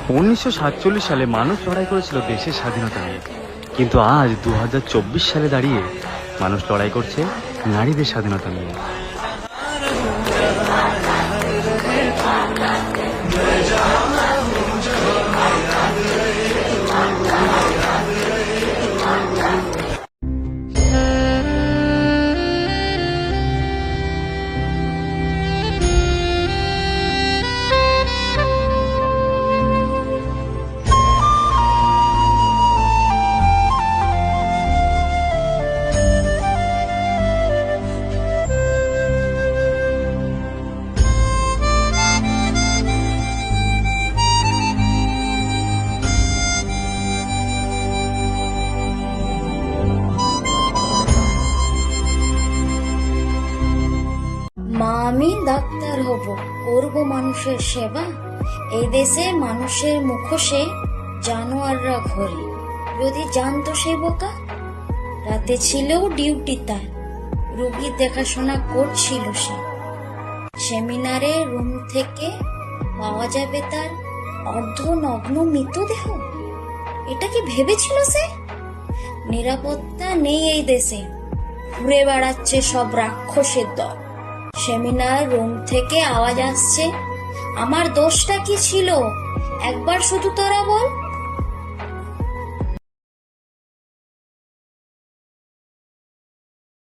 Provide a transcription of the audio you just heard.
1947 সালে মানুষ লড়াই করেছিল দেশের স্বাধীনতা নিয়ে, কিন্তু আজ 2024 সালে দাঁড়িয়ে মানুষ লড়াই করছে নারীদের স্বাধীনতা নিয়ে। মা, আমি ডাক্তার হব, করব মানুষের সেবা। এই দেশে মানুষের মুখোশে জানোয়াররা ঘরে। যদি জানতো সে বোকা, রাতে ছিলেও ডিউটি তার, রোগীর দেখাশোনা করছিল সে। সেমিনারে রুম থেকে পাওয়া যাবে তার অর্ধনগ্ন মৃতদেহ। এটা কি ভেবেছিল সে? নিরাপত্তা নেই এই দেশে, ঘুরে বেড়াচ্ছে সব রাক্ষসের দল। সেমিনার রুম থেকে আওয়াজ আসছে, আমার দোষটা কি ছিল একবার শুধু তোরা বল।